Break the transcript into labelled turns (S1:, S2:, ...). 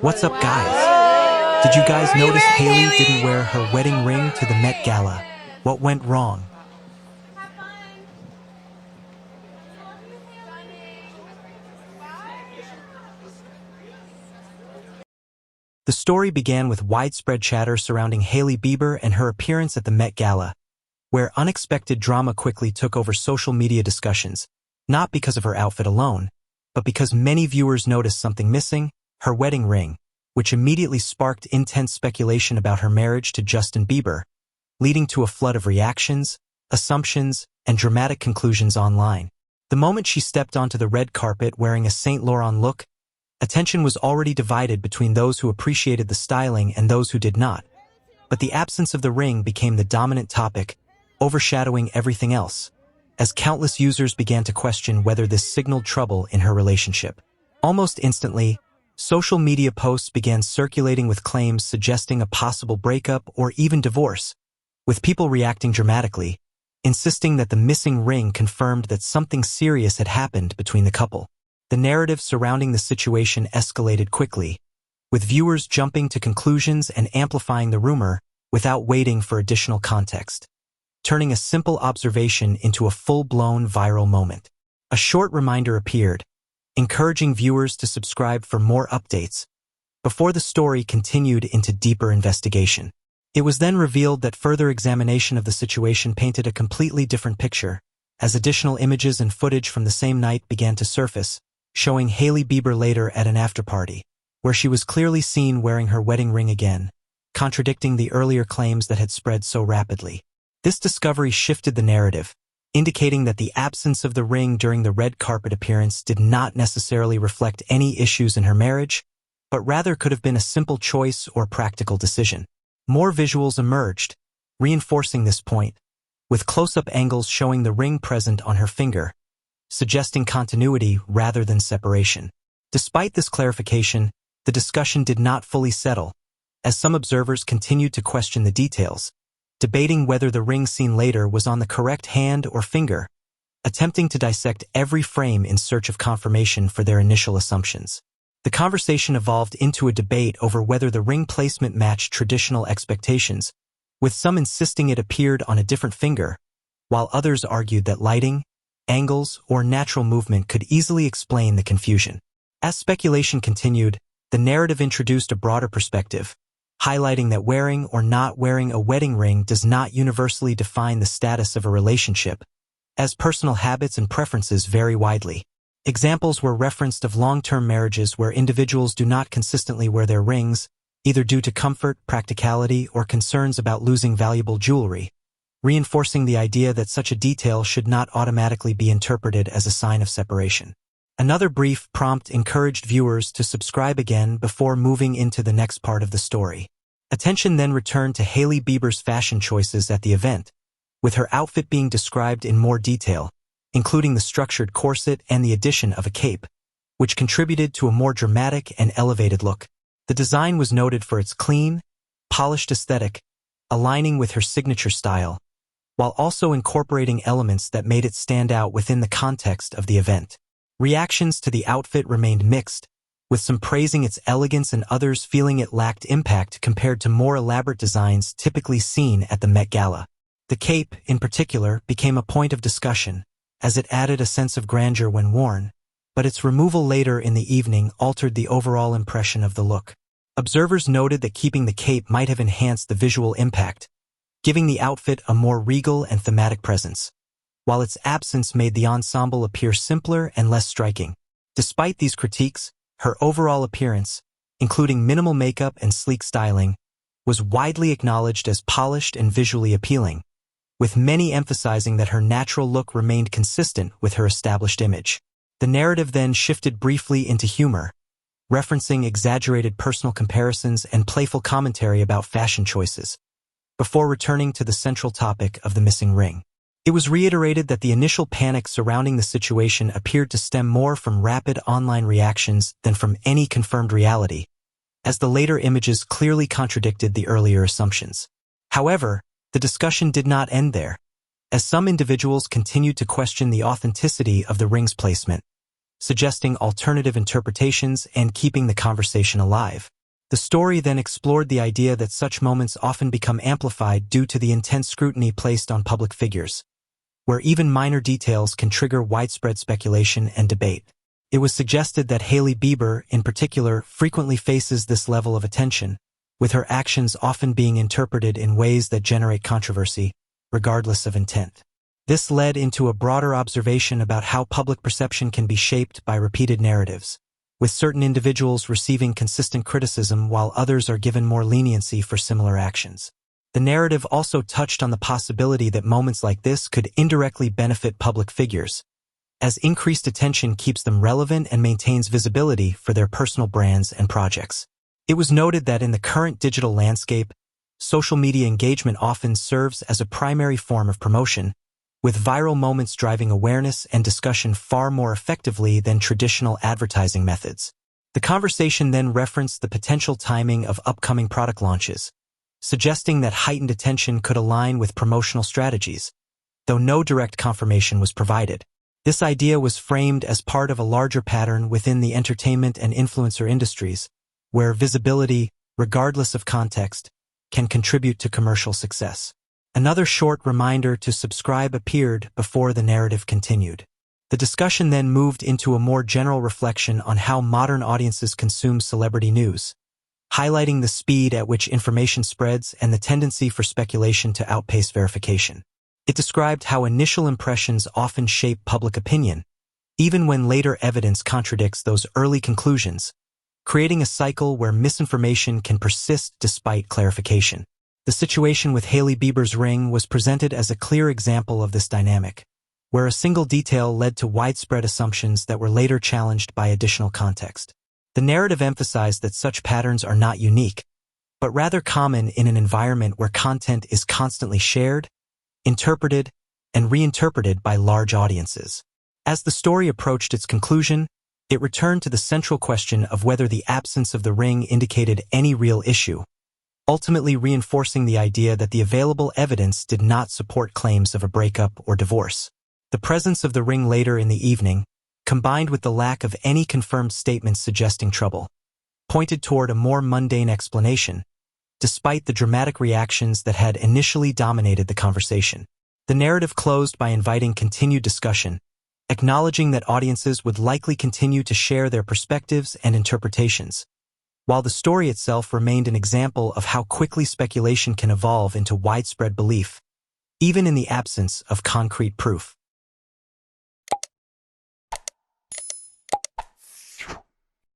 S1: What's up, guys? Did you guys notice Hailey didn't wear her wedding ring to the Met Gala? What went wrong? The story began with widespread chatter surrounding Hailey Bieber and her appearance at the Met Gala, where unexpected drama quickly took over social media discussions, not because of her outfit alone, but because many viewers noticed something missing: her wedding ring, which immediately sparked intense speculation about her marriage to Justin Bieber, leading to a flood of reactions, assumptions, and dramatic conclusions online. The moment she stepped onto the red carpet wearing a Saint Laurent look, attention was already divided between those who appreciated the styling and those who did not. But the absence of the ring became the dominant topic, overshadowing everything else, as countless users began to question whether this signaled trouble in her relationship. Almost instantly, social media posts began circulating with claims suggesting a possible breakup or even divorce, with people reacting dramatically, insisting that the missing ring confirmed that something serious had happened between the couple. The narrative surrounding the situation escalated quickly, with viewers jumping to conclusions and amplifying the rumor without waiting for additional context, turning a simple observation into a full-blown viral moment. A short reminder appeared, encouraging viewers to subscribe for more updates, before the story continued into deeper investigation. It was then revealed that further examination of the situation painted a completely different picture, as additional images and footage from the same night began to surface, showing Hailey Bieber later at an after-party, where she was clearly seen wearing her wedding ring again, contradicting the earlier claims that had spread so rapidly. This discovery shifted the narrative, indicating that the absence of the ring during the red carpet appearance did not necessarily reflect any issues in her marriage, but rather could have been a simple choice or practical decision. More visuals emerged, reinforcing this point, with close-up angles showing the ring present on her finger, suggesting continuity rather than separation. Despite this clarification, the discussion did not fully settle, as some observers continued to question the details, debating whether the ring seen later was on the correct hand or finger, attempting to dissect every frame in search of confirmation for their initial assumptions. The conversation evolved into a debate over whether the ring placement matched traditional expectations, with some insisting it appeared on a different finger, while others argued that lighting, angles, or natural movement could easily explain the confusion. As speculation continued, the narrative introduced a broader perspective, highlighting that wearing or not wearing a wedding ring does not universally define the status of a relationship, as personal habits and preferences vary widely. Examples were referenced of long-term marriages where individuals do not consistently wear their rings, either due to comfort, practicality, or concerns about losing valuable jewelry, reinforcing the idea that such a detail should not automatically be interpreted as a sign of separation. Another brief prompt encouraged viewers to subscribe again before moving into the next part of the story. Attention then returned to Hailey Bieber's fashion choices at the event, with her outfit being described in more detail, including the structured corset and the addition of a cape, which contributed to a more dramatic and elevated look. The design was noted for its clean, polished aesthetic, aligning with her signature style, while also incorporating elements that made it stand out within the context of the event. Reactions to the outfit remained mixed, with some praising its elegance and others feeling it lacked impact compared to more elaborate designs typically seen at the Met Gala. The cape, in particular, became a point of discussion, as it added a sense of grandeur when worn, but its removal later in the evening altered the overall impression of the look. Observers noted that keeping the cape might have enhanced the visual impact, giving the outfit a more regal and thematic presence, while its absence made the ensemble appear simpler and less striking. Despite these critiques, her overall appearance, including minimal makeup and sleek styling, was widely acknowledged as polished and visually appealing, with many emphasizing that her natural look remained consistent with her established image. The narrative then shifted briefly into humor, referencing exaggerated personal comparisons and playful commentary about fashion choices, before returning to the central topic of the missing ring. It was reiterated that the initial panic surrounding the situation appeared to stem more from rapid online reactions than from any confirmed reality, as the later images clearly contradicted the earlier assumptions. However, the discussion did not end there, as some individuals continued to question the authenticity of the ring's placement, suggesting alternative interpretations and keeping the conversation alive. The story then explored the idea that such moments often become amplified due to the intense scrutiny placed on public figures, where even minor details can trigger widespread speculation and debate. It was suggested that Hailey Bieber, in particular, frequently faces this level of attention, with her actions often being interpreted in ways that generate controversy, regardless of intent. This led into a broader observation about how public perception can be shaped by repeated narratives, with certain individuals receiving consistent criticism while others are given more leniency for similar actions. The narrative also touched on the possibility that moments like this could indirectly benefit public figures, as increased attention keeps them relevant and maintains visibility for their personal brands and projects. It was noted that in the current digital landscape, social media engagement often serves as a primary form of promotion, with viral moments driving awareness and discussion far more effectively than traditional advertising methods. The conversation then referenced the potential timing of upcoming product launches, suggesting that heightened attention could align with promotional strategies, though no direct confirmation was provided. This idea was framed as part of a larger pattern within the entertainment and influencer industries, where visibility, regardless of context, can contribute to commercial success. Another short reminder to subscribe appeared before the narrative continued. The discussion then moved into a more general reflection on how modern audiences consume celebrity news, highlighting the speed at which information spreads and the tendency for speculation to outpace verification. It described how initial impressions often shape public opinion, even when later evidence contradicts those early conclusions, creating a cycle where misinformation can persist despite clarification. The situation with Hailey Bieber's ring was presented as a clear example of this dynamic, where a single detail led to widespread assumptions that were later challenged by additional context. The narrative emphasized that such patterns are not unique, but rather common in an environment where content is constantly shared, interpreted, and reinterpreted by large audiences. As the story approached its conclusion, it returned to the central question of whether the absence of the ring indicated any real issue, ultimately reinforcing the idea that the available evidence did not support claims of a breakup or divorce. The presence of the ring later in the evening, combined with the lack of any confirmed statements suggesting trouble, pointed toward a more mundane explanation, despite the dramatic reactions that had initially dominated the conversation. The narrative closed by inviting continued discussion, acknowledging that audiences would likely continue to share their perspectives and interpretations, while the story itself remained an example of how quickly speculation can evolve into widespread belief, even in the absence of concrete proof.